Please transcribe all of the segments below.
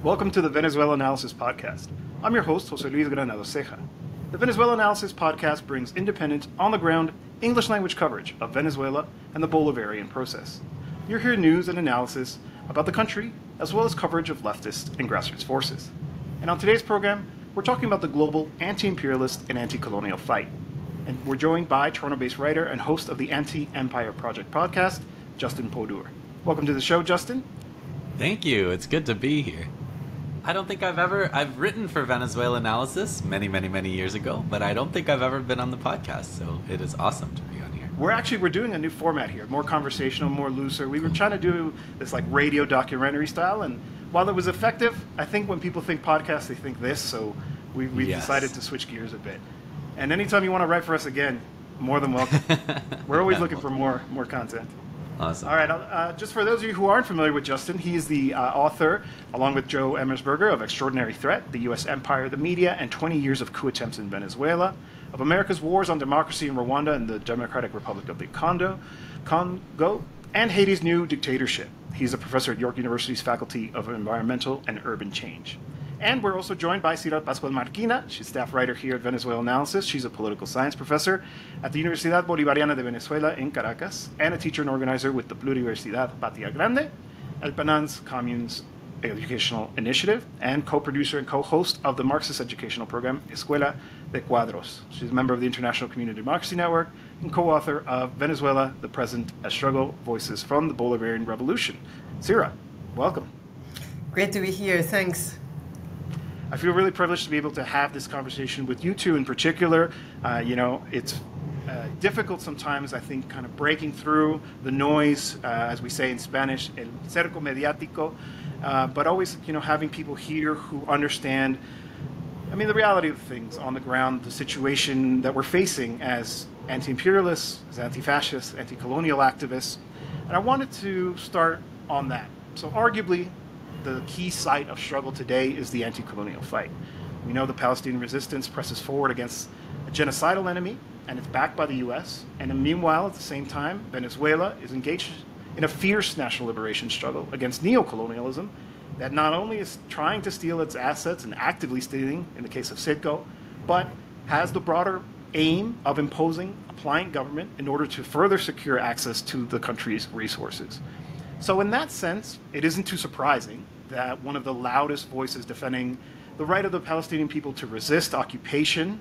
Welcome to the Venezuela Analysis Podcast. I'm your host, José Granados Ceja. The Venezuela Analysis Podcast brings independent, on-the-ground, English-language coverage of Venezuela and the Bolivarian process. You'll hear news and analysis about the country, as well as coverage of leftist and grassroots forces. And on today's program, we're talking about the global anti-imperialist and anti-colonial fight. And we're joined by Toronto-based writer and host of the Anti-Empire Project podcast, Justin Podur. Welcome to the show, Justin. Thank you. It's good to be here. I don't think I've written for Venezuela Analysis many years ago, but I don't think I've ever been on the podcast, so it is awesome to be on here. We're doing a new format here, more conversational, more looser. We were trying to do this like radio documentary style, and while it was effective, I think when people think podcast, they think this, so we decided to switch gears a bit. And anytime you want to write for us again, more than welcome. We're always looking for more content. Awesome. All right, just for those of you who aren't familiar with Justin, he is the author, along with Joe Emersberger, of Extraordinary Threat, the U.S. Empire, the Media, and 20 Years of Coup Attempts in Venezuela, of America's Wars on Democracy in Rwanda and the Democratic Republic of the Congo, and Haiti's New Dictatorship. He's a professor at York University's Faculty of Environmental and Urban Change. And we're also joined by Cira Pascual Marquina. She's staff writer here at Venezuela Analysis. She's a political science professor at the Universidad Bolivariana de Venezuela in Caracas and a teacher and organizer with the Pluriversidad Patria Grande, El Penan's Communes Educational Initiative, and co-producer and co-host of the Marxist educational program Escuela de Cuadros. She's a member of the International Community Democracy Network and co-author of Venezuela, the Present, a Struggle, Voices from the Bolivarian Revolution. Cira, welcome. Great to be here. Thanks. I feel really privileged to be able to have this conversation with you two in particular. It's difficult sometimes, I think, kind of breaking through the noise, as we say in Spanish, el cerco mediático, but always, having people here who understand, the reality of things on the ground, the situation that we're facing as anti-imperialists, as anti-fascists, anti-colonial activists. And I wanted to start on that. So arguably, the key site of struggle today is the anti-colonial fight. We know the Palestinian resistance presses forward against a genocidal enemy, and it's backed by the U.S. And meanwhile, at the same time, Venezuela is engaged in a fierce national liberation struggle against neocolonialism that not only is trying to steal its assets and actively stealing, in the case of Citgo, but has the broader aim of imposing a pliant government in order to further secure access to the country's resources. So in that sense, it isn't too surprising that one of the loudest voices defending the right of the Palestinian people to resist occupation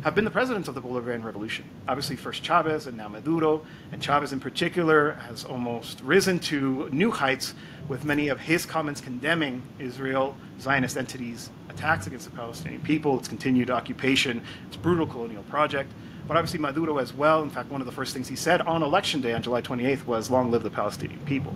have been the presidents of the Bolivarian Revolution. Obviously, first Chavez and now Maduro, and Chavez in particular has almost risen to new heights with many of his comments condemning Israel, Zionist entities' attacks against the Palestinian people, its continued occupation, its brutal colonial project. But obviously Maduro as well. In fact, one of the first things he said on Election Day on July 28th was, "Long live the Palestinian people."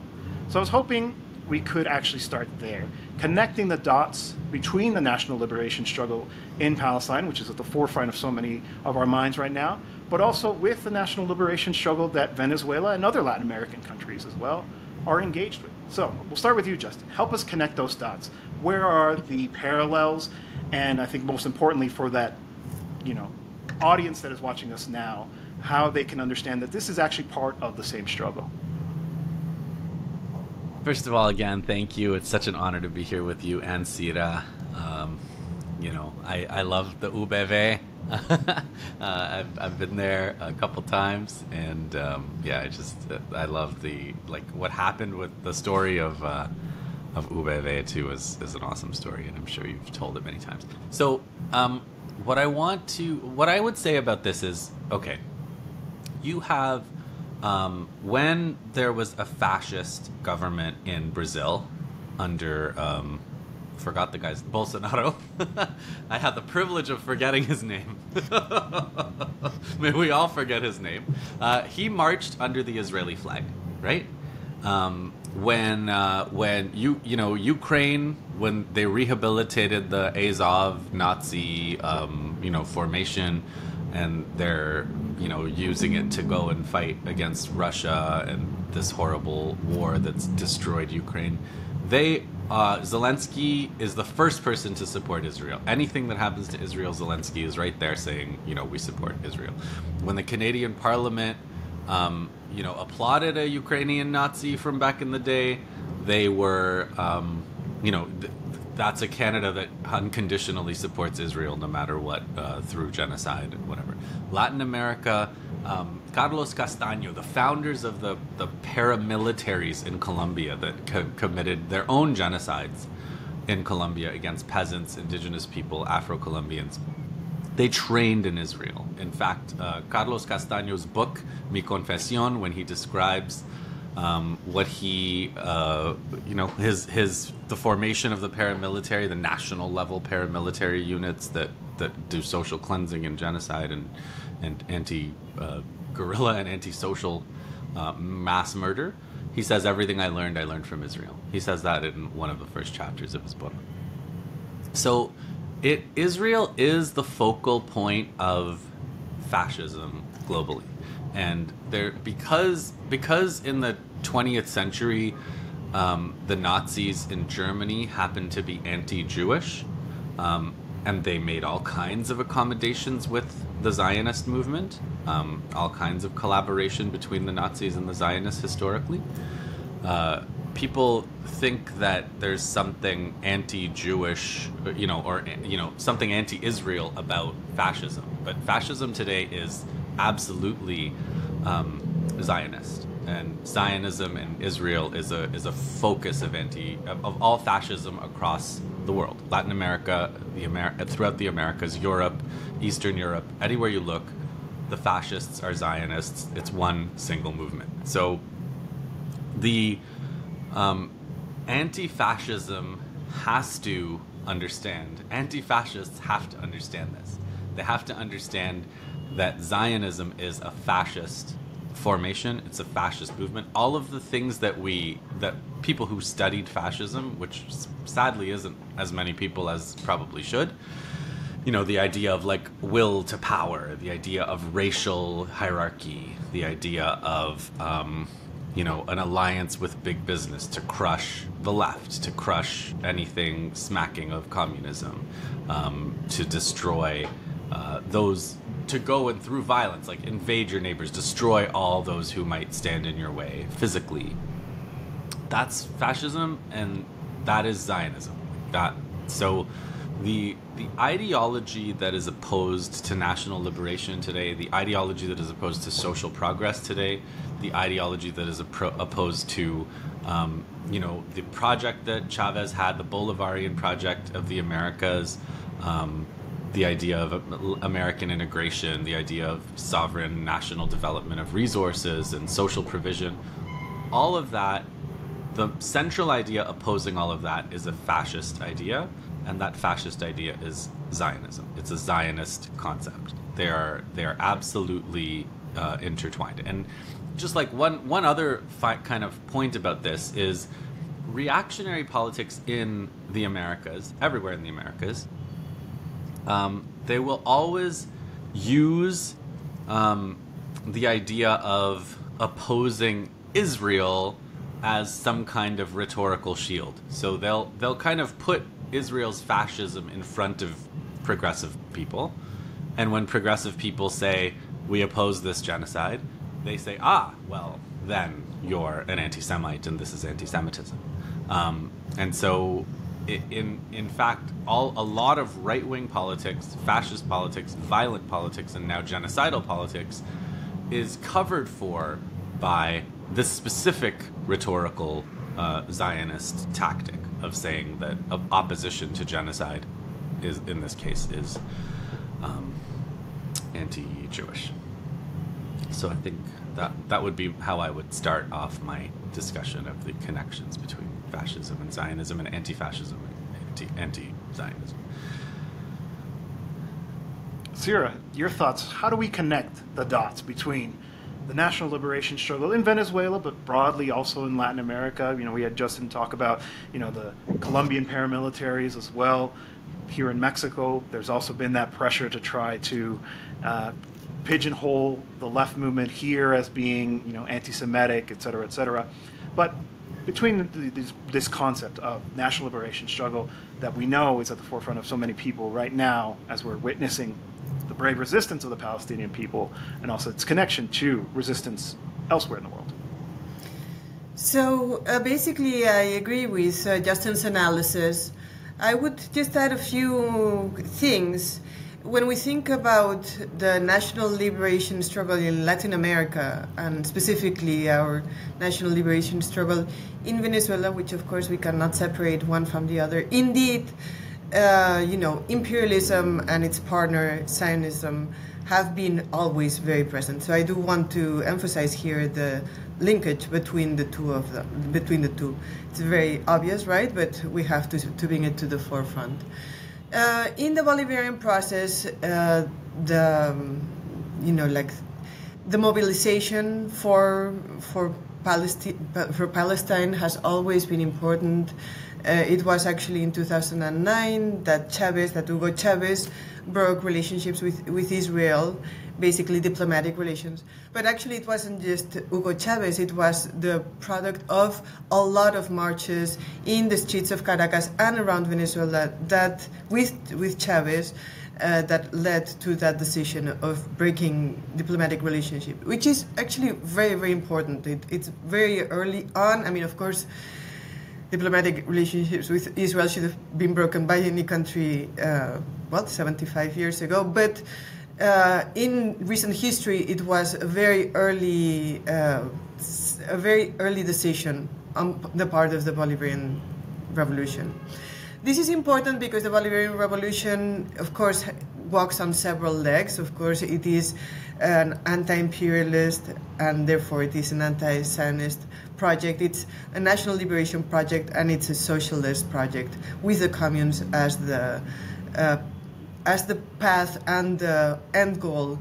So I was hoping we could actually start there, connecting the dots between the national liberation struggle in Palestine, which is at the forefront of so many of our minds right now, but also with the national liberation struggle that Venezuela and other Latin American countries as well are engaged with. So we'll start with you, Justin. Help us connect those dots. Where are the parallels? And I think most importantly for that, audience that is watching us now, how they can understand that this is actually part of the same struggle. First of all, again, thank you. It's such an honor to be here with you and Cira. I love the UBV. I've been there a couple times, and I love what happened with the story of UBV too is an awesome story, and I'm sure you've told it many times. So, what I would say about this is, okay, you have, when there was a fascist government in Brazil under, forgot the guy's, Bolsonaro. I had the privilege of forgetting his name. May we all forget his name. He marched under the Israeli flag, right? When Ukraine, when they rehabilitated the Azov Nazi formation, and they're using it to go and fight against Russia and this horrible war that's destroyed Ukraine, Zelensky is the first person to support Israel. Anything that happens to Israel, Zelensky is right there saying, we support Israel. When the Canadian Parliament applauded a Ukrainian Nazi from back in the day, they were that's a Canada that unconditionally supports Israel no matter what, through genocide and whatever. Latin America, Carlos Castaño, the founders of the paramilitaries in Colombia that committed their own genocides in Colombia against peasants, indigenous people, Afro-Colombians, they trained in Israel. In fact, Carlos Castaño's book, Mi Confesión, when he describes what he, the formation of the paramilitary, the national level paramilitary units that do social cleansing and genocide and anti-guerrilla and anti-social mass murder, he says, everything I learned from Israel. He says that in one of the first chapters of his book. So Israel is the focal point of fascism globally. And because in the 20th century, the Nazis in Germany happened to be anti-Jewish, and they made all kinds of accommodations with the Zionist movement, all kinds of collaboration between the Nazis and the Zionists historically. People think that there's something anti-Jewish, something anti-Israel about fascism. But fascism today is absolutely Zionist, and Zionism in Israel is a focus of all fascism across the world. Latin America, throughout the Americas, Europe, Eastern Europe, anywhere you look, the fascists are Zionists. It's one single movement. So the anti-fascism has to understand. Anti-fascists have to understand this. They have to understand that Zionism is a fascist formation. It's a fascist movement. All of the things that people who studied fascism, which sadly isn't as many people as probably should, the idea of like will to power, the idea of racial hierarchy, the idea of an alliance with big business to crush the left, to crush anything smacking of communism, to destroy those, to go and through violence, like invade your neighbors, destroy all those who might stand in your way physically. That's fascism, and that is Zionism. So the ideology that is opposed to national liberation today, the ideology that is opposed to social progress today, the ideology that is opposed to the project that Chavez had, the Bolivarian project of the Americas, the idea of American integration, the idea of sovereign national development of resources and social provision, all of that, the central idea opposing all of that is a fascist idea, and that fascist idea is Zionism. It's a Zionist concept. They are absolutely intertwined. And just like one other kind of point about this is reactionary politics in the Americas, everywhere in the Americas, they will always use the idea of opposing Israel as some kind of rhetorical shield. So they'll kind of put Israel's fascism in front of progressive people, and when progressive people say we oppose this genocide, they say, well, then you're an anti-Semite and this is anti-Semitism. And so in fact, a lot of right-wing politics, fascist politics, violent politics, and now genocidal politics is covered for by this specific rhetorical Zionist tactic of saying that opposition to genocide is, in this case, is anti-Jewish. So I think that would be how I would start off my discussion of the connections between fascism and Zionism, and anti-fascism and anti-Zionism. Cira, your thoughts. How do we connect the dots between the national liberation struggle in Venezuela, but broadly also in Latin America? We had Justin talk about, the Colombian paramilitaries as well. Here in Mexico, there's also been that pressure to try to pigeonhole the left movement here as being, anti-Semitic, et cetera, et cetera. But between this concept of national liberation struggle that we know is at the forefront of so many people right now, as we're witnessing the brave resistance of the Palestinian people, and also its connection to resistance elsewhere in the world. So basically, I agree with Justin's analysis. I would just add a few things. When we think about the national liberation struggle in Latin America, and specifically our national liberation struggle in Venezuela, which of course we cannot separate one from the other, indeed, imperialism and its partner Zionism have been always very present. So I do want to emphasize here the linkage between the two of them. Between the two, it's very obvious, right? But we have to bring it to the forefront. In the Bolivarian process, the mobilization for Palestine has always been important. It was actually in 2009 that Hugo Chavez broke relationships with Israel, basically diplomatic relations. But actually it wasn't just Hugo Chavez, it was the product of a lot of marches in the streets of Caracas and around Venezuela that with Chavez that led to that decision of breaking diplomatic relationship, which is actually very, very important. It's very early on. I mean, of course, diplomatic relationships with Israel should have been broken by any country, 75 years ago. But in recent history, it was a very early decision on the part of the Bolivarian Revolution. This is important because the Bolivarian Revolution, of course, walks on several legs. Of course, it is an anti-imperialist and therefore it is an anti-Zionist project. It's a national liberation project and it's a socialist project with the communes as the path and the end goal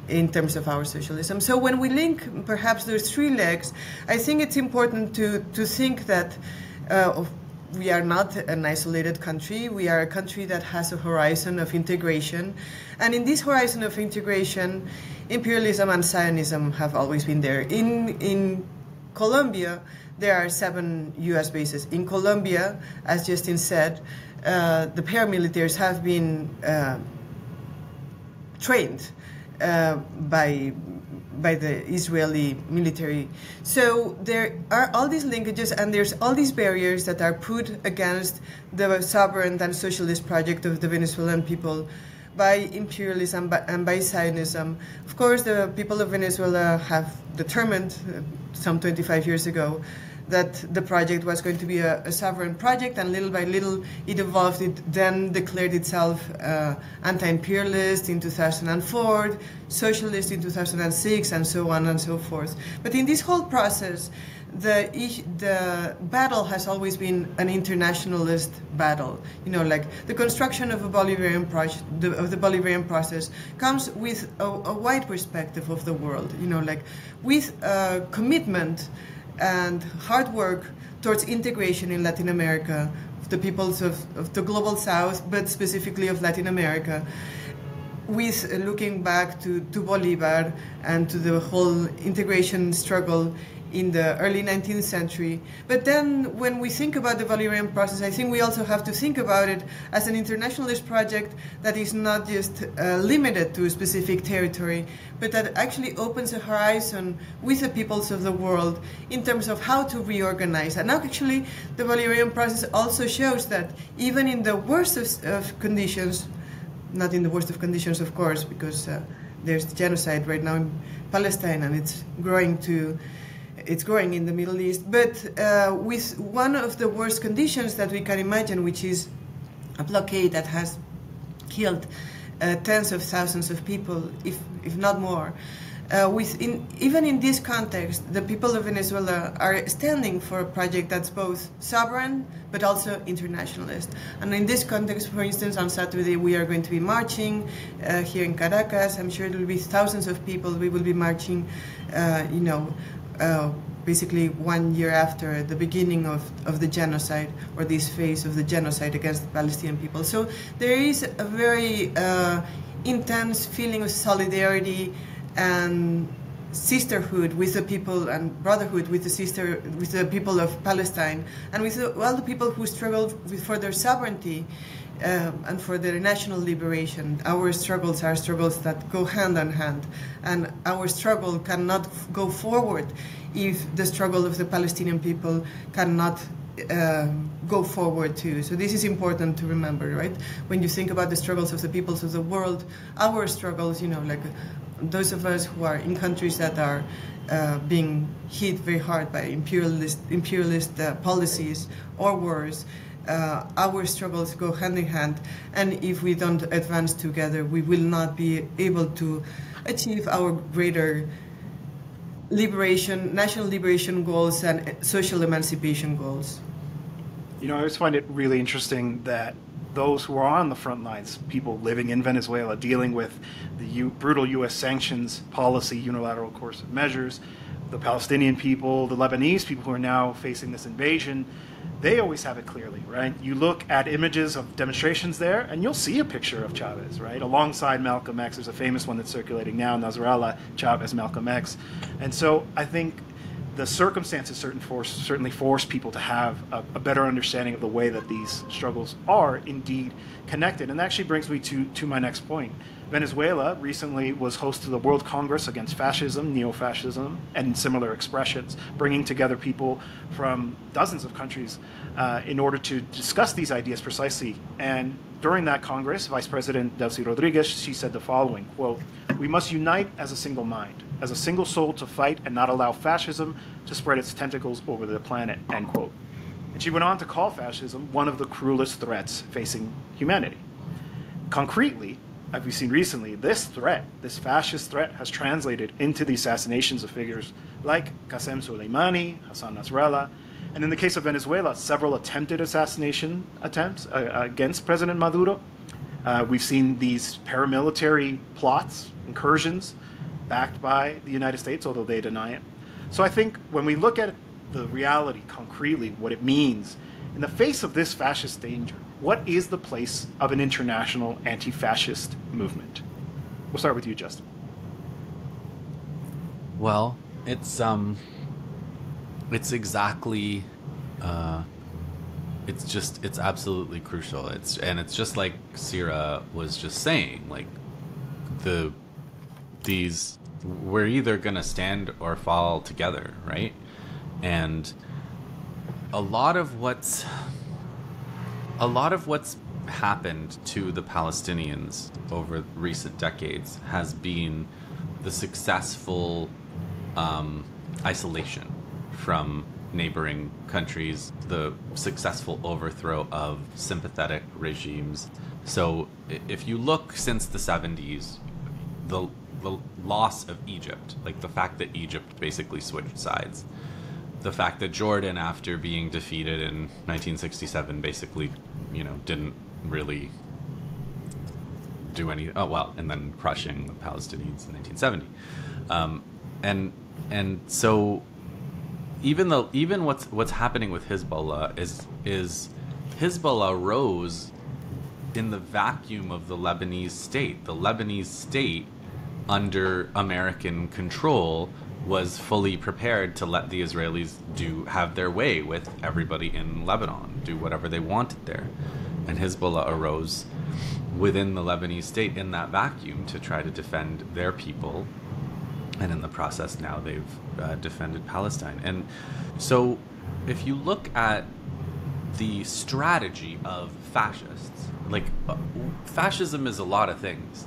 in terms of our socialism. So when we link perhaps those three legs, I think it's important to think that we are not an isolated country. We are a country that has a horizon of integration. And in this horizon of integration, imperialism and Zionism have always been there. In Colombia, there are 7 U.S. bases. In Colombia, as Justin said, the paramilitaries have been trained by the Israeli military. So there are all these linkages and there's all these barriers that are put against the sovereign and socialist project of the Venezuelan people by imperialism and by Zionism. Of course, the people of Venezuela have determined some 25 years ago that the project was going to be a sovereign project, and little by little it evolved. It then declared itself anti-imperialist in 2004, socialist in 2006, and so on and so forth. But in this whole process, the battle has always been an internationalist battle. You know, like the construction of a Bolivarian project, of the Bolivarian process, comes with a wide perspective of the world. You know, like with commitment and hard work towards integration in Latin America, of the peoples of the global south, but specifically of Latin America, with looking back to Bolivar and to the whole integration struggle in the early 19th century. But then when we think about the Bolivarian process, I think we also have to think about it as an internationalist project that is not just limited to a specific territory, but that actually opens a horizon with the peoples of the world in terms of how to reorganize. And now actually the Bolivarian process also shows that even in the worst of conditions, not in the worst of conditions, of course, because there's genocide right now in Palestine and it's growing in the Middle East, but with one of the worst conditions that we can imagine, which is a blockade that has killed tens of thousands of people, if not more. Even in this context, the people of Venezuela are standing for a project that's both sovereign but also internationalist. And in this context, for instance, on Saturday we are going to be marching here in Caracas. I'm sure there will be thousands of people. We will be marching, basically 1 year after the beginning of the genocide, or this phase of the genocide against the Palestinian people. So there is a very intense feeling of solidarity and sisterhood with the people, and brotherhood with the people of Palestine, and with all the people who struggle for their sovereignty and for their national liberation. Our struggles are struggles that go hand in hand, and our struggle cannot go forward if the struggle of the Palestinian people cannot go forward too. So this is important to remember, right? When you think about the struggles of the peoples of the world, our struggles, like those of us who are in countries that are being hit very hard by imperialist policies or wars, our struggles go hand in hand, and if we don't advance together, we will not be able to achieve our greater liberation, national liberation goals and social emancipation goals. I always find it really interesting that those who are on the front lines, people living in Venezuela, dealing with the brutal U.S. sanctions policy, unilateral course of measures, the Palestinian people, the Lebanese people who are now facing this invasion, they always have it clearly, right? You look at images of demonstrations there, and you'll see a picture of Chavez, right? Alongside Malcolm X. There's a famous one that's circulating now, Nasrallah, Chavez, Malcolm X. And so I think the circumstances certainly force people to have a better understanding of the way that these struggles are indeed connected. And that actually brings me to my next point. Venezuela recently was host to the World Congress Against Fascism, Neo-Fascism, and similar expressions, bringing together people from dozens of countries in order to discuss these ideas precisely. And during that Congress, Vice President Delcy Rodriguez, she said the following, quote, "We must unite as a single mind, as a single soul to fight and not allow fascism to spread its tentacles over the planet," end quote. And she went on to call fascism one of the cruelest threats facing humanity. Concretely, as we've seen recently, this fascist threat, has translated into the assassinations of figures like Qasem Soleimani, Hassan Nasrallah, and in the case of Venezuela, several attempted assassination attempts against President Maduro. We've seen these paramilitary plots, incursions, backed by the United States, although they deny it. So I think when we look at the reality concretely, what it means, in the face of this fascist danger, what is the place of an international anti-fascist movement? We'll start with you, Justin. Well, it's exactly, it's absolutely crucial. It's just like Cira was just saying, like we're either gonna stand or fall together, right? And a lot of what's happened to the Palestinians over recent decades has been the successful isolation from neighboring countries, the successful overthrow of sympathetic regimes. So if you look since the 70s, the loss of Egypt, like the fact that Egypt basically switched sides, the fact that Jordan, after being defeated in 1967, basically, didn't really do any. Oh well, and then crushing the Palestinians in 1970, and so even what's happening with Hezbollah is Hezbollah rose in the vacuum of the Lebanese state. The Lebanese state, under American control, was fully prepared to let the Israelis have their way with everybody in Lebanon, do whatever they wanted there. And Hezbollah arose within the Lebanese state in that vacuum to try to defend their people. And in the process now they've defended Palestine. And so if you look at the strategy of fascists, like fascism is a lot of things,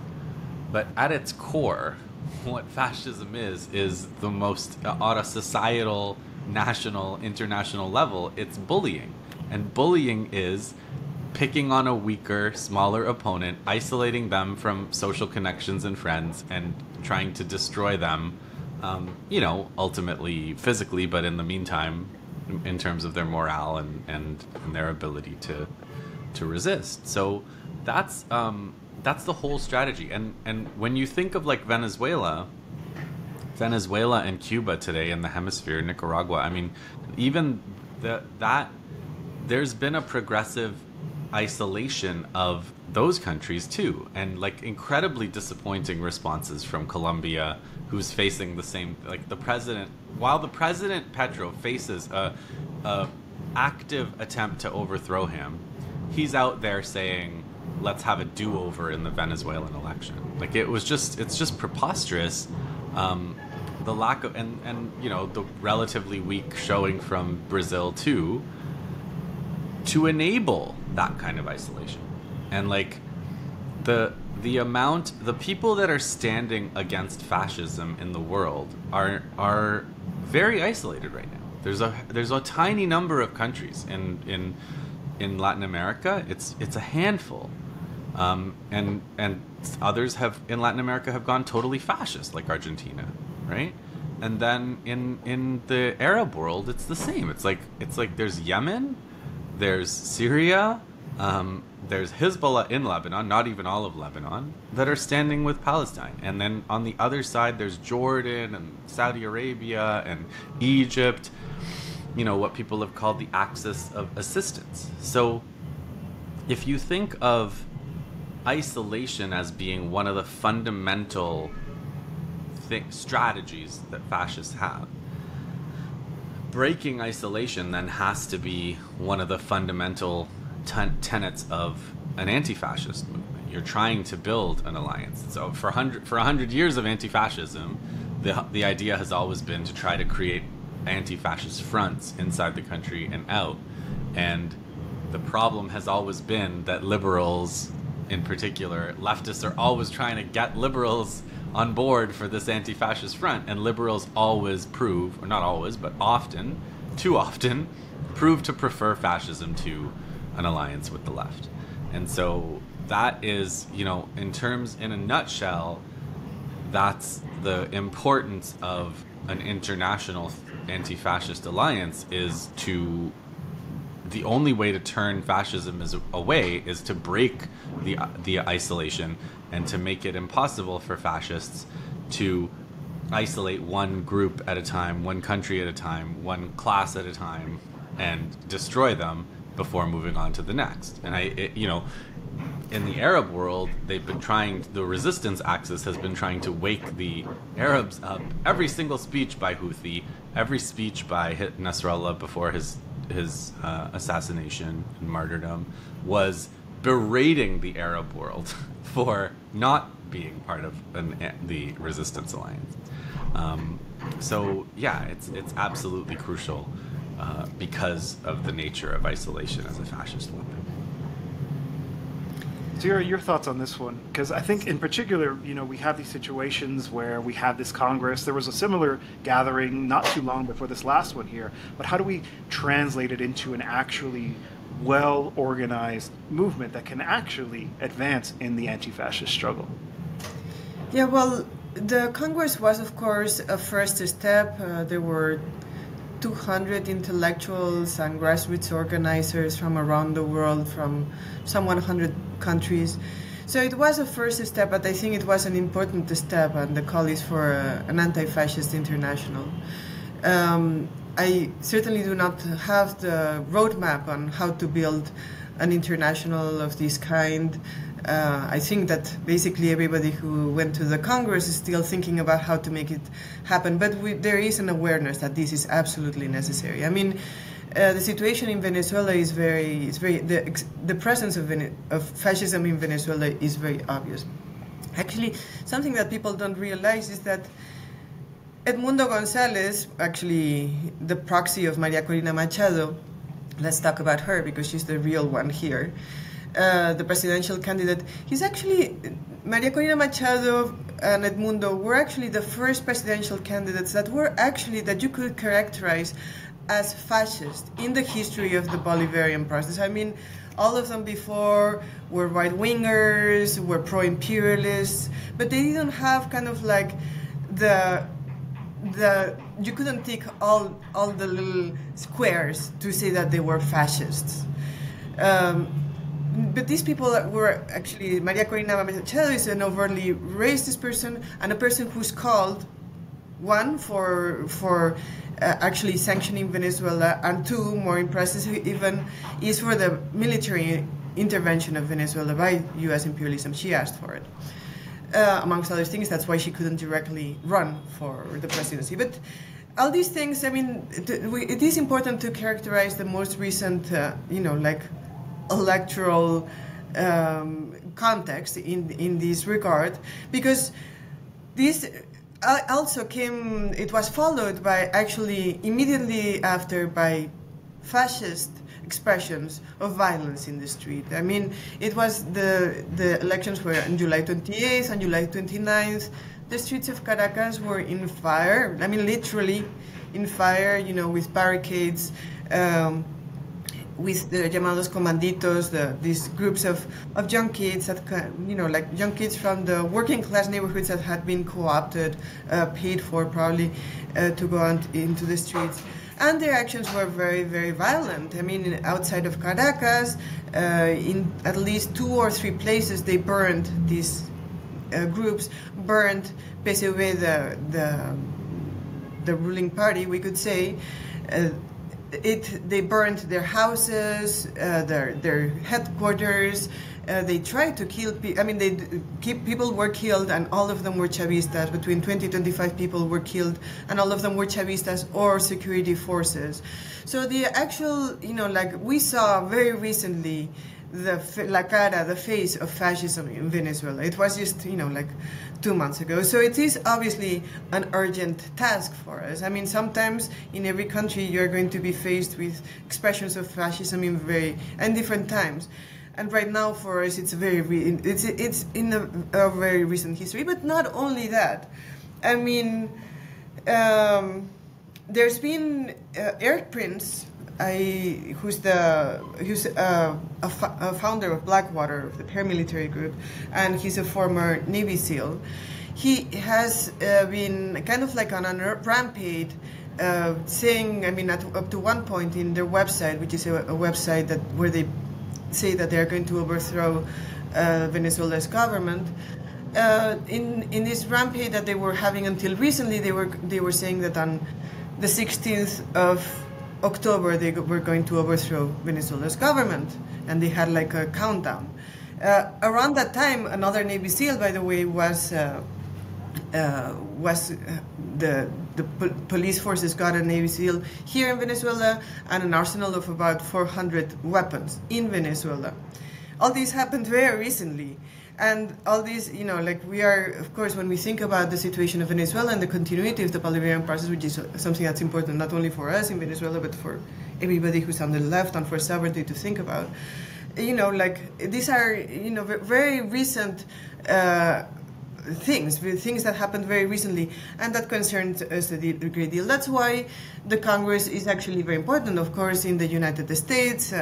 but at its core, what fascism is the most, on a societal, national, international level, it's bullying. And bullying is picking on a weaker, smaller opponent, isolating them from social connections and friends, and trying to destroy them, ultimately physically, but in the meantime, in terms of their morale and their ability to resist. So that's the whole strategy. And when you think of like Venezuela and Cuba today in the hemisphere, Nicaragua, I mean, even that there's been a progressive isolation of those countries too, and like incredibly disappointing responses from Colombia, who's facing the same, like the president, while the president Petro faces a active attempt to overthrow him, he's out there saying, let's have a do-over in the Venezuelan election. Like it's just preposterous. The lack of, and the relatively weak showing from Brazil too. to enable that kind of isolation. And like the people that are standing against fascism in the world are very isolated right now. There's a tiny number of countries in Latin America. It's a handful, and others in Latin America have gone totally fascist, like Argentina, right? And then in the Arab world, it's the same. It's like there's Yemen, there's Syria, there's Hezbollah in Lebanon, not even all of Lebanon, that are standing with Palestine. And then on the other side, there's Jordan and Saudi Arabia and Egypt, what people have called the axis of assistance. So if you think of isolation as being one of the fundamental strategies that fascists have, breaking isolation then has to be one of the fundamental tenets of an anti-fascist movement. You're trying to build an alliance. So for 100 years of anti-fascism, the idea has always been to try to create anti-fascist fronts inside the country and out. And the problem has always been that liberals, in particular, leftists, are always trying to get liberals on board for this anti-fascist front, and liberals always prove, or not always, but often, too often, prove to prefer fascism to an alliance with the left. And so that is, in a nutshell, that's the importance of an international anti-fascist alliance, is to, the only way to turn fascism away is to break the isolation and to make it impossible for fascists to isolate one group at a time, one country at a time, one class at a time, and destroy them before moving on to the next. And in the Arab world, they've been trying, the resistance axis has been trying to wake the Arabs up. Every single speech by Houthi, every speech by Nasrallah before his assassination and martyrdom was berating the Arab world for not being part of the resistance alliance. So yeah, it's absolutely crucial because of the nature of isolation as a fascist weapon. Cira, your thoughts on this one? Because I think in particular, we have these situations where we have this Congress. There was a similar gathering not too long before this last one here. But how do we translate it into an actually well-organized movement that can actually advance in the anti-fascist struggle? Yeah, well, the Congress was, of course, a first step. There were 200 intellectuals and grassroots organizers from around the world, from some 100 countries. So it was a first step, but I think it was an important step, and the call is for an anti-fascist international. I certainly do not have the roadmap on how to build an international of this kind. I think that basically everybody who went to the Congress is still thinking about how to make it happen, but there is an awareness that this is absolutely necessary. I mean, the situation in Venezuela is the presence of fascism in Venezuela is very obvious. Actually, something that people don't realize is that Edmundo González, actually the proxy of María Corina Machado, let's talk about her because she's the real one here, the presidential candidate, he's actually, María Corina Machado and Edmundo were actually the first presidential candidates that you could characterize as fascist in the history of the Bolivarian process. I mean, all of them before were right-wingers, were pro-imperialists, but they didn't have kind of like you couldn't tick all the little squares to say that they were fascists. But these people were actually, María Corina Machado is an overtly racist person, and a person who's called, one, for actually sanctioning Venezuela, and two, more impressive even, is for the military intervention of Venezuela by U.S. imperialism. She asked for it. Amongst other things, that's why she couldn't directly run for the presidency. But all these things, I mean, it is important to characterize the most recent, electoral context in this regard, because this also it was followed by, actually, immediately after, by fascist expressions of violence in the street. I mean, it was the elections were on July 28th and July 29th. The streets of Caracas were in fire. I mean, literally in fire, you know, with barricades, with the llamados comanditos, these groups of young kids that, you know, like young kids from the working class neighborhoods that had been co-opted, paid for probably, to go out into the streets. And their actions were very, very violent. I mean, outside of Caracas, in at least 2 or 3 places, they burned these groups, burned basically the ruling party, we could say. They burned their houses, their headquarters. They tried to kill people. I mean, people were killed, and all of them were Chavistas. Between 20 to 25 people were killed, and all of them were Chavistas or security forces. So the actual, you know, like we saw very recently, the face of fascism in Venezuela. It was just, you know, like 2 months ago. So it is obviously an urgent task for us. I mean, sometimes in every country you're going to be faced with expressions of fascism in different times. And right now for us it's it's in a very recent history. But not only that. I mean, there's been Eric Prince, who's a founder of Blackwater, the paramilitary group, and he's a former Navy SEAL. He has been kind of like on a rampage, saying, I mean, up to one point in their website, which is a website where they say that they're going to overthrow Venezuela's government. In this rampage that they were having until recently, they were saying that on the 16th of October they were going to overthrow Venezuela's government, and they had like a countdown. Around that time, another Navy SEAL, by the way, was the police forces got a Navy SEAL here in Venezuela and an arsenal of about 400 weapons in Venezuela. All this happened very recently. And all these, you know, like we are, of course, when we think about the situation of Venezuela and the continuity of the Bolivarian process, which is something that's important not only for us in Venezuela, but for everybody who's on the left and for sovereignty to think about, you know, like these are, you know, very recent things that happened very recently, and that concerns us a great deal. That's why the Congress is actually very important. Of course, in the United States,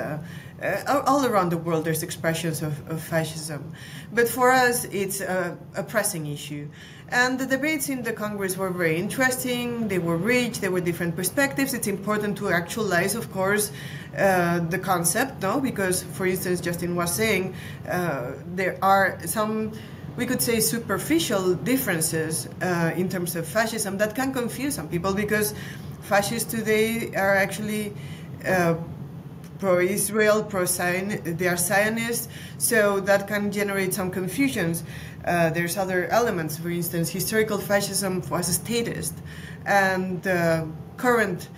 all around the world, there's expressions of fascism. But for us, it's a pressing issue. And the debates in the Congress were very interesting. They were rich. There were different perspectives. It's important to actualize, of course, the concept, no? Because, for instance, Justin was saying there are some, we could say, superficial differences in terms of fascism that can confuse some people, because fascists today are actually pro-Israel, they are Zionists, so that can generate some confusions. There's other elements, for instance, historical fascism was statist, and current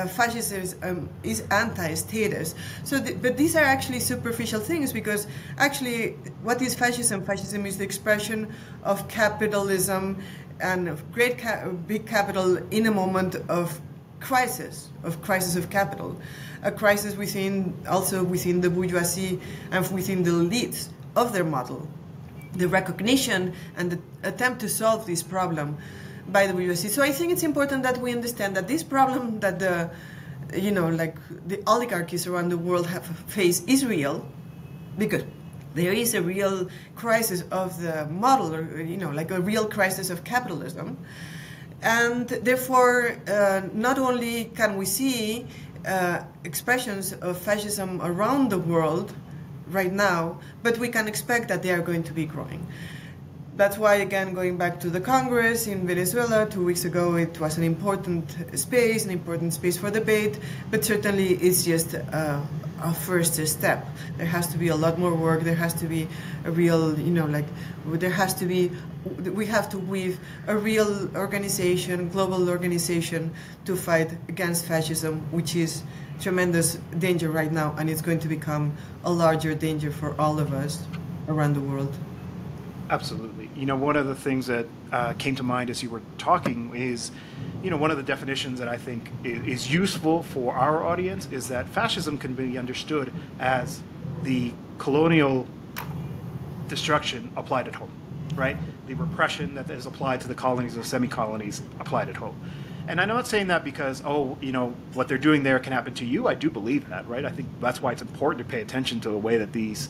fascism is anti-statist. So, but these are actually superficial things, because actually, what is fascism? Fascism is the expression of capitalism and of big capital in a moment of crisis of capital, a crisis also within the bourgeoisie and within the elites of their model. The recognition and the attempt to solve this problem by the bourgeoisie. So I think it's important that we understand that this problem that the oligarchies around the world face is real, because there is a real crisis of the model, or, like a real crisis of capitalism. And therefore, not only can we see expressions of fascism around the world right now, but we can expect that they are going to be growing. That's why, again, going back to the Congress in Venezuela 2 weeks ago, it was an important space for debate, but certainly it's just a first step. There has to be a lot more work. There has to be a real, we have to weave a real organization, global organization, to fight against fascism, which is tremendous danger right now, and it's going to become a larger danger for all of us around the world. Absolutely. One of the things that came to mind as you were talking is, one of the definitions that I think is useful for our audience is that fascism can be understood as the colonial destruction applied at home, right? The repression that is applied to the colonies or semi-colonies applied at home. And I'm not saying that because, what they're doing there can happen to you. I do believe that, right? I think that's why it's important to pay attention to the way that these,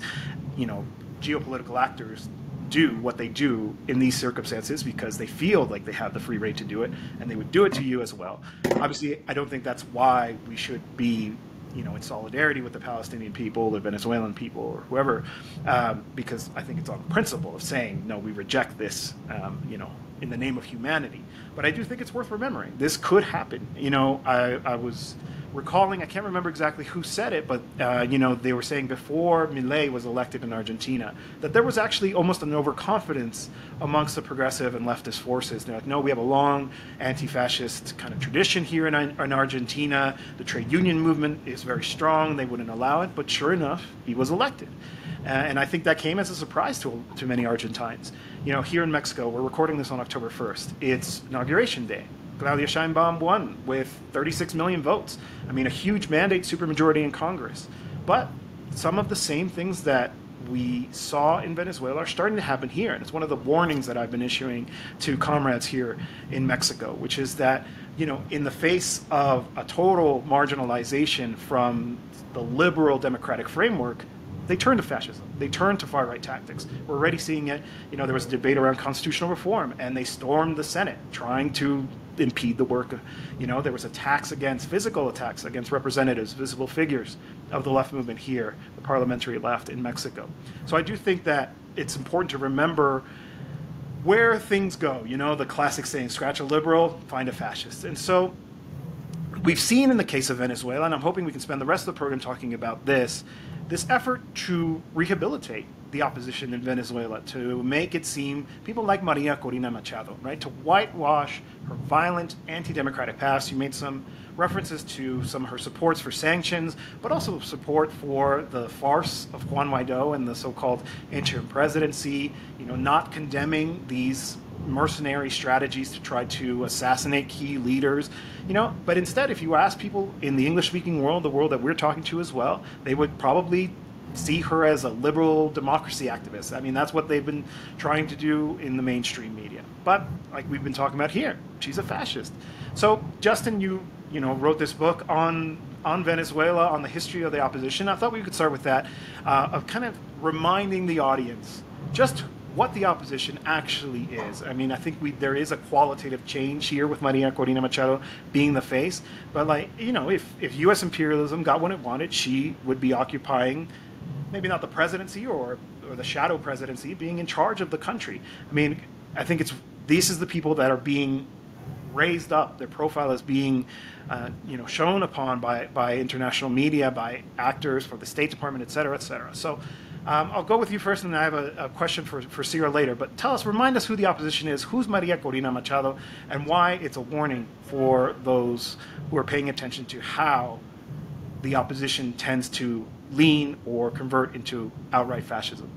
geopolitical actors do what they do in these circumstances, because they feel like they have the free rein to do it, and they would do it to you as well. Obviously, I don't think that's why we should be, in solidarity with the Palestinian people, the Venezuelan people, or whoever, because I think it's on the principle of saying, no, we reject this, in the name of humanity. But I do think it's worth remembering. This could happen. I was recalling, I can't remember exactly who said it, but they were saying before Milei was elected in Argentina that there was actually almost an overconfidence amongst the progressive and leftist forces. They're like, no, we have a long anti-fascist kind of tradition here in Argentina. The trade union movement is very strong. They wouldn't allow it. But sure enough, he was elected. And I think that came as a surprise to many Argentines. Here in Mexico, we're recording this on October 1st. It's Inauguration Day. Claudia Sheinbaum won with 36 million votes. I mean, a huge mandate, supermajority in Congress. But some of the same things that we saw in Venezuela are starting to happen here. And it's one of the warnings that I've been issuing to comrades here in Mexico, which is that, in the face of a total marginalization from the liberal democratic framework, they turn to fascism. They turn to far-right tactics. We're already seeing it. There was a debate around constitutional reform, and they stormed the Senate trying to impede the work. There was physical attacks against representatives, visible figures of the left movement here, the parliamentary left in Mexico. So I do think that it's important to remember where things go. The classic saying, scratch a liberal, find a fascist. And so we've seen in the case of Venezuela, and I'm hoping we can spend the rest of the program talking about this effort to rehabilitate the opposition in Venezuela, to make it seem, people like María Corina Machado, right, to whitewash her violent anti-democratic past. You made some references to some of her supports for sanctions, but also support for the farce of Juan Guaidó and the so-called interim presidency, not condemning these mercenary strategies to try to assassinate key leaders, but instead, if you ask people in the English-speaking world, the world that we're talking to as well, they would probably see her as a liberal democracy activist. I mean, that's what they've been trying to do in the mainstream media. But like we've been talking about here, she's a fascist. So, Justin, you wrote this book on Venezuela, on the history of the opposition. I thought we could start with that, of kind of reminding the audience just what the opposition actually is. I mean, I think there is a qualitative change here with María Corina Machado being the face. But if U.S. imperialism got what it wanted, she would be occupying maybe not the presidency or the shadow presidency, being in charge of the country. I mean, I think these is the people that are being raised up. Their profile is being, shown upon by international media, by actors, for the State Department, et cetera, et cetera. So I'll go with you first, and I have a question for Cira later. But remind us who the opposition is, who's María Corina Machado, and why it's a warning for those who are paying attention to how the opposition tends to lean or convert into outright fascism.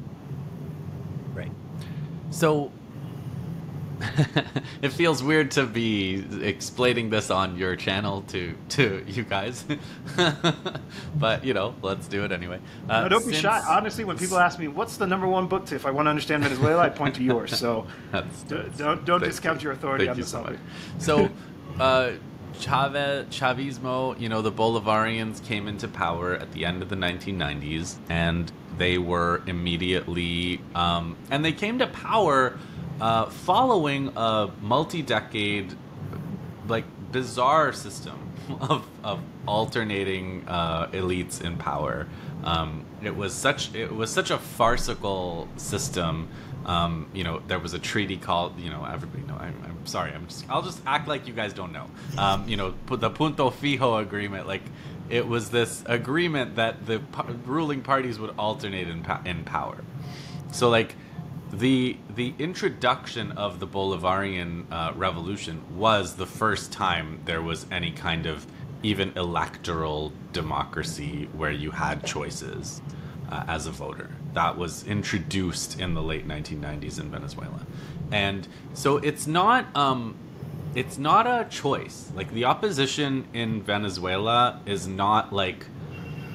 Right. So it feels weird to be explaining this on your channel to you guys, but let's do it anyway. No, don't be shy. Honestly, when people ask me what's the number one book if I want to understand Venezuela, I point to yours. So don't discount your authority on the subject. So Chavismo, the Bolivarians came into power at the end of the 1990s, and they were immediately and they came to power following a multi-decade, bizarre system of alternating elites in power. It was such a farcical system. There was a treaty called, everybody know. I'm sorry. I'll just act like you guys don't know. The Punto Fijo agreement. It was this agreement that the ruling parties would alternate in power. So the introduction of the Bolivarian revolution was the first time there was any kind of even electoral democracy where you had choices as a voter. that was introduced in the late 1990s in Venezuela. And so it's not a choice. Like, the opposition in Venezuela is not like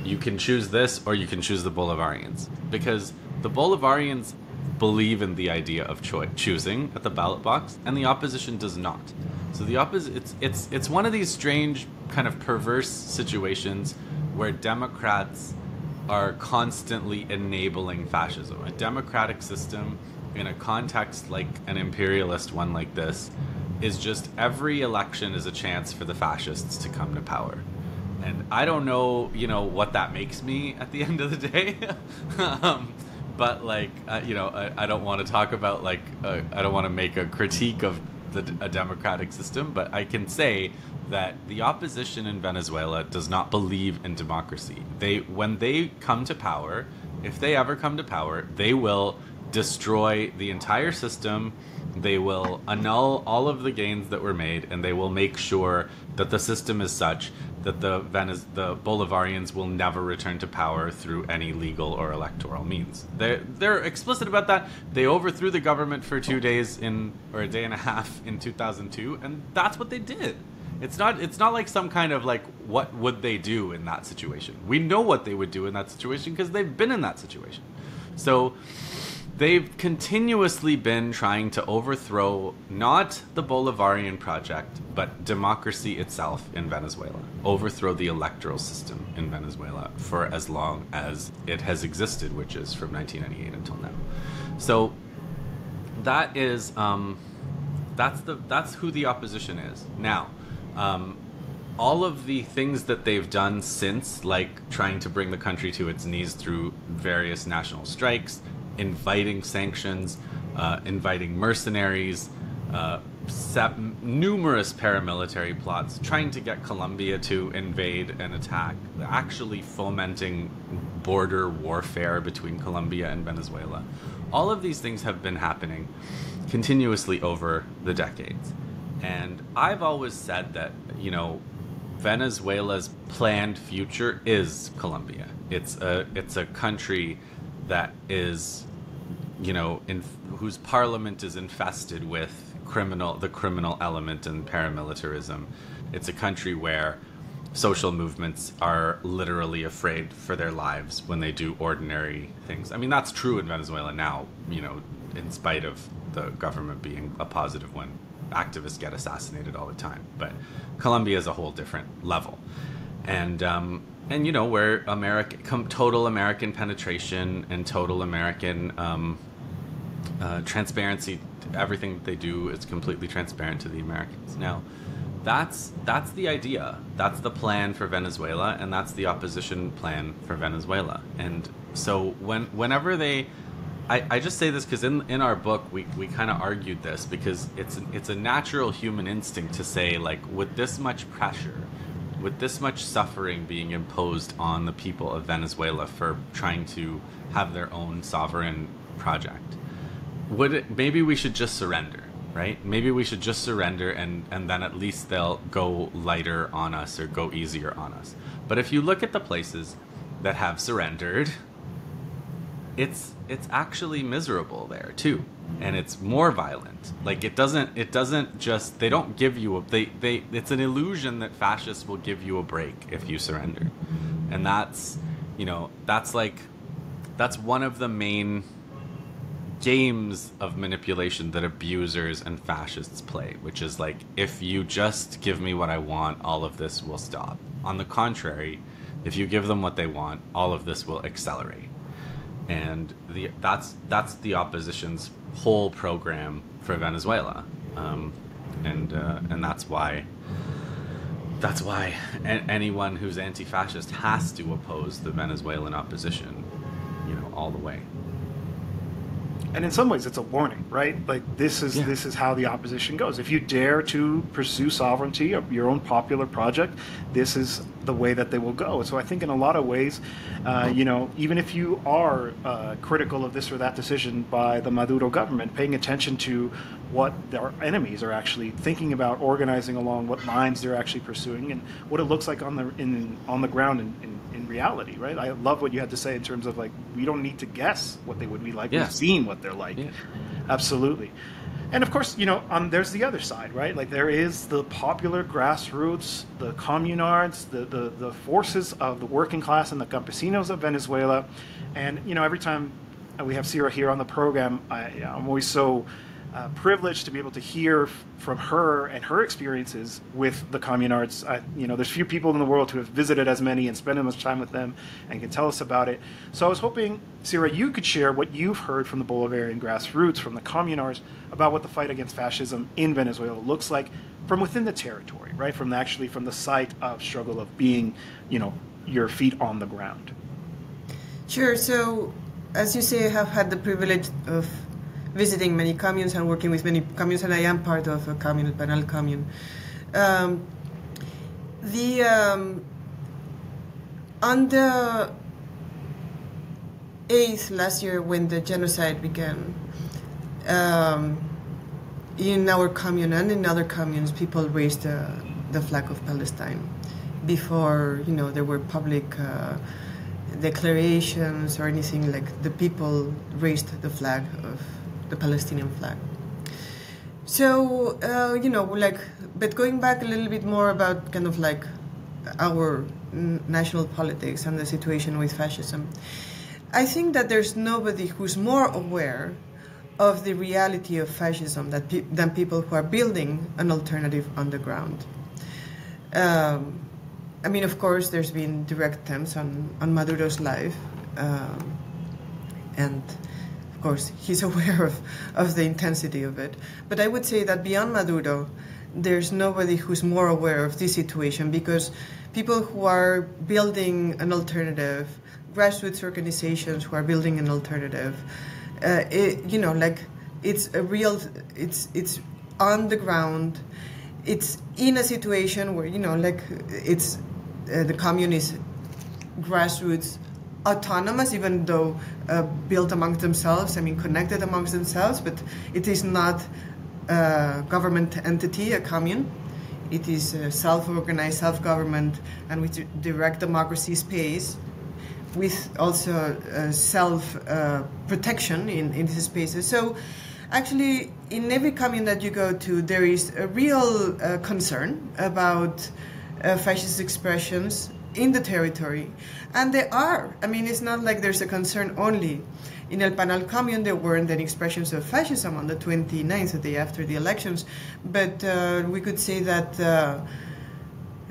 you can choose this or you can choose the Bolivarians, because the Bolivarians believe in the idea of choosing at the ballot box, and the opposition does not. So it's one of these strange kind of perverse situations where Democrats are constantly enabling fascism. A democratic system in a context like an imperialist one like this is just every election is a chance for the fascists to come to power. And I don't know, what that makes me at the end of the day. But like, I don't want to talk about like, I don't want to make a critique of a democratic system, but I can say that the opposition in Venezuela does not believe in democracy. When they come to power, if they ever come to power, they will destroy the entire system. They will annul all of the gains that were made, and they will make sure that the system is such that the Bolivarians will never return to power through any legal or electoral means. They're explicit about that. They overthrew the government for 2 days or a day and a half in 2002, and that's what they did. It's not like some kind of like, what would they do in that situation? We know what they would do in that situation because they've been in that situation. So they've continuously been trying to overthrow not the Bolivarian project, but democracy itself in Venezuela. Overthrow the electoral system in Venezuela for as long as it has existed, which is from 1998 until now. So that is that's who the opposition is now. All of the things that they've done since, like trying to bring the country to its knees through various national strikes, inviting sanctions, inviting mercenaries, numerous paramilitary plots, trying to get Colombia to invade and attack, actually fomenting border warfare between Colombia and Venezuela. All of these things have been happening continuously over the decades. And I've always said that, Venezuela's planned future is Colombia. It's a country that is, whose parliament is infested with the criminal element and paramilitarism. It's a country where social movements are literally afraid for their lives when they do ordinary things. I mean, that's true in Venezuela now, in spite of the government being a positive one. Activists get assassinated all the time, but Colombia is a whole different level. And where total American penetration and total American transparency, everything that they do is completely transparent to the Americans. Now, that's the idea. That's the plan for Venezuela, and that's the opposition plan for Venezuela. And so whenever they, I just say this because in our book we kind of argued this, because it's a natural human instinct to say, like, with this much pressure, with this much suffering being imposed on the people of Venezuela for trying to have their own sovereign project, maybe we should just surrender, right? Maybe we should just surrender, and then at least they'll go lighter on us or go easier on us. But if you look at the places that have surrendered, it's actually miserable there too, and it's more violent. Like, it doesn't just, they don't give you it's an illusion that fascists will give you a break if you surrender. And that's one of the main games of manipulation that abusers and fascists play, which is like, if you just give me what I want, all of this will stop. On the contrary, if you give them what they want, all of this will accelerate. And that's the opposition's whole program for Venezuela, and that's why anyone who's anti-fascist has to oppose the Venezuelan opposition, all the way. And in some ways, it's a warning, right? Like, this is how the opposition goes. If you dare to pursue sovereignty of your own popular project, this is the way that they will go. So I think in a lot of ways, even if you are critical of this or that decision by the Maduro government, paying attention to what their enemies are actually thinking about, organizing along what lines they're actually pursuing, and what it looks like on the ground in reality, right? I love what you had to say in terms of like, we don't need to guess what they would be like. Yeah. We've seen what they're like. Yeah. Absolutely. And of course, you know, there's the other side, right? Like there is the popular grassroots, the communards, the forces of the working class and the campesinos of Venezuela. And, you know, every time we have Cira here on the program, I'm always so privileged to be able to hear from her and her experiences with the communards. You know, there's few people in the world who have visited as many and spent as much time with them and can tell us about it. So I was hoping, Cira, you could share what you've heard from the Bolivarian grassroots, from the communards, about what the fight against fascism in Venezuela looks like from within the territory, right? From the site of struggle of being, you know, your feet on the ground. Sure. So, as you say, I have had the privilege of visiting many communes and working with many communes, and I am part of a commune, El Panal commune. On the 8th last year, when the genocide began, in our commune and in other communes, people raised the flag of Palestine. Before, you know, there were public declarations or anything, like the people raised the flag of the Palestinian flag. So, you know, like, but going back a little bit more about kind of like our national politics and the situation with fascism, I think that there's nobody who's more aware of the reality of fascism than people who are building an alternative on the ground. I mean, of course, there's been direct attempts on Maduro's life, and of course, he's aware of the intensity of it. But I would say that beyond Maduro, there's nobody who's more aware of this situation, because people who are building an alternative, grassroots organizations who are building an alternative, you know, like, it's a real, it's on the ground. It's in a situation where, you know, like, it's the commune is grassroots, autonomous, even though built amongst themselves, I mean, connected amongst themselves, but it is not a government entity, a commune. It is a self-organized, self-government, and with direct democracy space, with also self-protection in these spaces. So actually, in every commune that you go to, there is a real concern about fascist expressions in the territory. And there are. I mean, it's not like there's a concern only. In El Panal commune, there weren't any expressions of fascism on the 29th, the day after the elections. But we could say that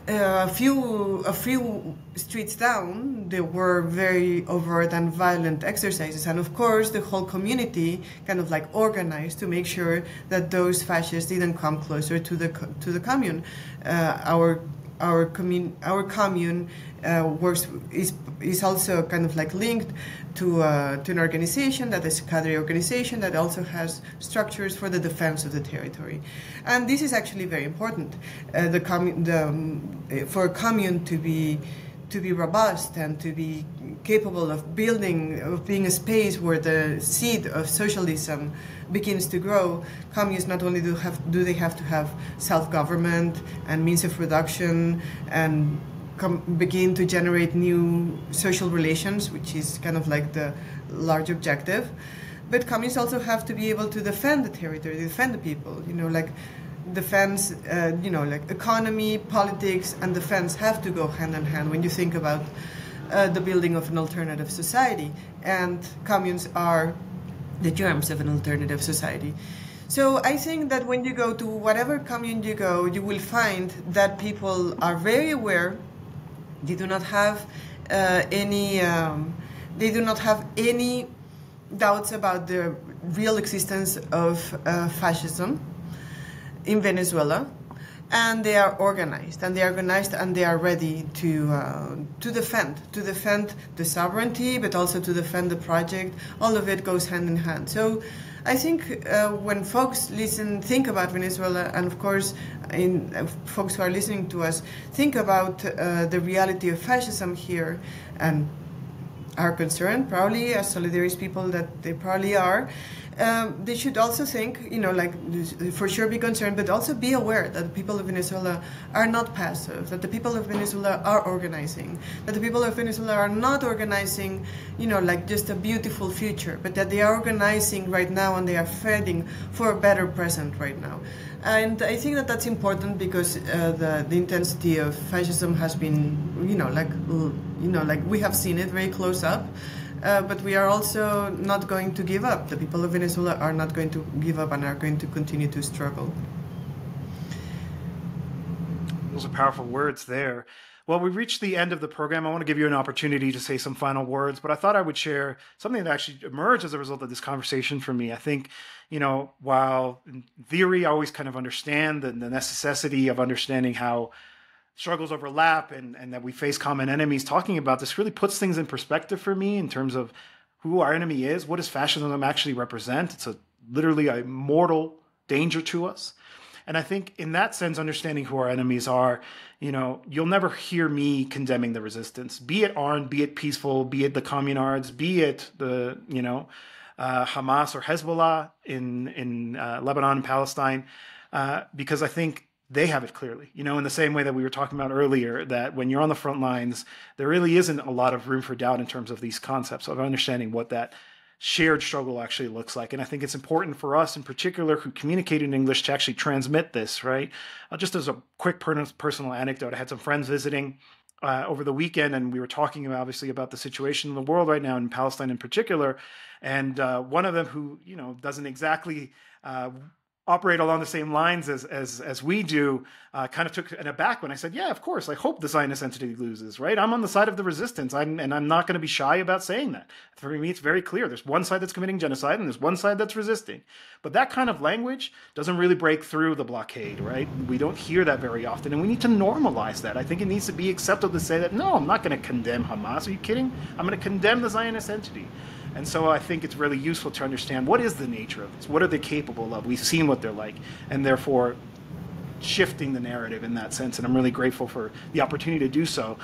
a few streets down, there were very overt and violent exercises. And of course, the whole community kind of like organized to make sure that those fascists didn't come closer to the commune. Our commune is also kind of like linked to an organization that is a cadre organization that also has structures for the defense of the territory, and this is actually very important. For a commune to be robust and to be capable of being a space where the seed of socialism begins to grow, communes not only do they have to have self-government and means of production and begin to generate new social relations, which is kind of like the large objective, but communes also have to be able to defend the territory, defend the people, you know, like defense, you know, like economy, politics, and defense have to go hand in hand when you think about the building of an alternative society, and communes are the germs of an alternative society. So I think that when you go to whatever commune you go, you will find that people are very aware. They do not have any doubts about the real existence of fascism in Venezuela, and they are organized, and they are ready to defend the sovereignty, but also to defend the project. All of it goes hand in hand. So I think when folks think about Venezuela, and of course, folks who are listening to us think about the reality of fascism here, and are concerned, probably as solidarist people that they probably are, they should also think, for sure be concerned, but also be aware that the people of Venezuela are not passive, that the people of Venezuela are organizing, that the people of Venezuela are not organizing, just a beautiful future, but that they are organizing right now and they are fighting for a better present right now. And I think that that's important because the intensity of fascism has been, we have seen it very close up. But we are also not going to give up. The people of Venezuela are not going to give up and are going to continue to struggle. Those are powerful words there. Well, we've reached the end of the program. I want to give you an opportunity to say some final words, but I thought I would share something that actually emerged as a result of this conversation for me. I think, while in theory I always kind of understand the necessity of understanding how struggles overlap and that we face common enemies, talking about this really puts things in perspective for me in terms of who our enemy is. What does fascism actually represent? It's literally a mortal danger to us. And I think in that sense, understanding who our enemies are, you'll never hear me condemning the resistance, be it armed, be it peaceful, be it the communards, be it the, Hamas or Hezbollah in Lebanon and Palestine, because I think they have it clearly, in the same way that we were talking about earlier, that when you're on the front lines, there really isn't a lot of room for doubt in terms of these concepts of understanding what that shared struggle actually looks like. And I think it's important for us in particular who communicate in English to actually transmit this, right? Just as a quick personal anecdote, I had some friends visiting over the weekend, and we were talking obviously about the situation in the world right now, in Palestine in particular. And one of them who, doesn't exactly operate along the same lines as we do, kind of took an aback when I said, yeah, of course, I hope the Zionist entity loses, right? I'm on the side of the resistance, and I'm not going to be shy about saying that. For me, it's very clear. There's one side that's committing genocide, and there's one side that's resisting. But that kind of language doesn't really break through the blockade, right? We don't hear that very often, and we need to normalize that. I think it needs to be acceptable to say that, no, I'm not going to condemn Hamas. Are you kidding? I'm going to condemn the Zionist entity. And so I think it's really useful to understand what is the nature of this, what are they capable of, we've seen what they're like, and therefore shifting the narrative in that sense. And I'm really grateful for the opportunity to do so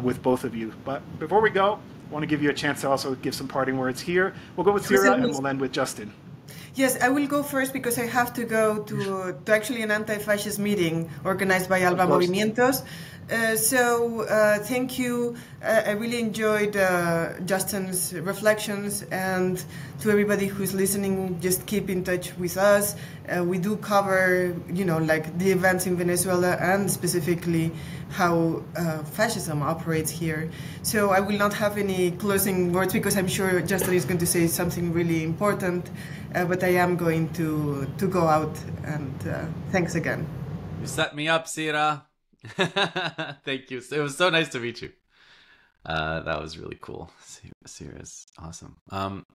with both of you. But before we go, I want to give you a chance to also give some parting words here. We'll go with Cira and we'll end with Justin. Yes, I will go first because I have to go to actually an anti-fascist meeting organized by Alba Movimientos. Thank you. I really enjoyed Justin's reflections, and to everybody who's listening, just keep in touch with us. We do cover, the events in Venezuela and specifically how fascism operates here. So I will not have any closing words because I'm sure Justin is going to say something really important, but I am going to go out, and thanks again. You set me up, Cira. Thank you. It was so nice to meet you. That was really cool. Cira's awesome.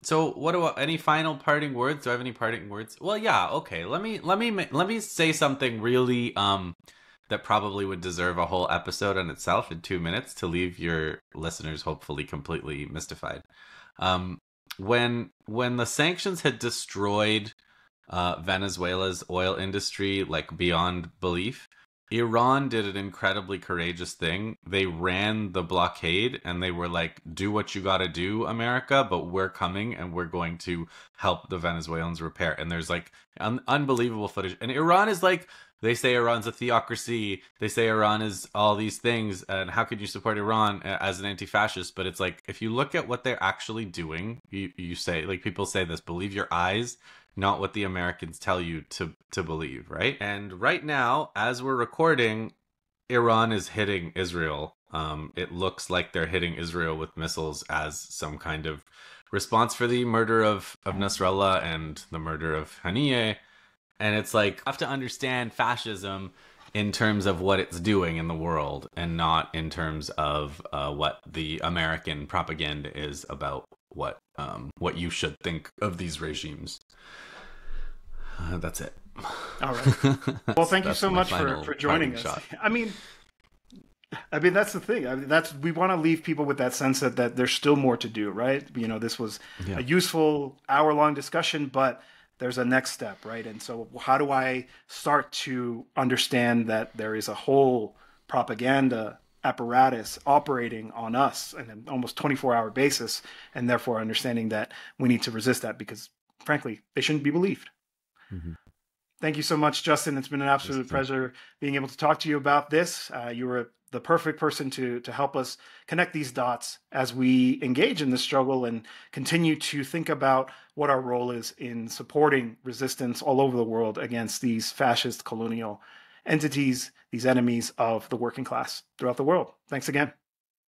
So any final parting words? Do I have any parting words? Well, yeah, okay. Let me say something really that probably would deserve a whole episode on itself in 2 minutes to leave your listeners hopefully completely mystified. When the sanctions had destroyed Venezuela's oil industry beyond belief, Iran did an incredibly courageous thing. They ran the blockade and they were like, do what you gotta do, America, but we're coming and we're going to help the Venezuelans repair. And there's unbelievable footage. And Iran is they say Iran's a theocracy. They say Iran is all these things. And how could you support Iran as an anti-fascist? But it's if you look at what they're actually doing, you say, people say this, believe your eyes, not what the Americans tell you to believe, right? And right now, as we're recording, Iran is hitting Israel. It looks like they're hitting Israel with missiles as some kind of response for the murder of Nasrallah and the murder of Haniyeh. And it's you have to understand fascism in terms of what it's doing in the world and not in terms of what the American propaganda is about what you should think of these regimes. That's it. All right. Well, thank you so much for joining us. Shot. I mean, that's the thing. We want to leave people with that sense that there's still more to do, right? This was a useful hour-long discussion, but there's a next step, right? And so how do I start to understand that there is a whole propaganda apparatus operating on us on an almost 24-hour basis, and therefore understanding that we need to resist that because, frankly, they shouldn't be believed. Mm-hmm. Thank you so much, Justin. It's been an absolute pleasure being able to talk to you about this. You were the perfect person to help us connect these dots as we engage in this struggle and continue to think about what our role is in supporting resistance all over the world against these fascist colonial entities, these enemies of the working class throughout the world. Thanks again.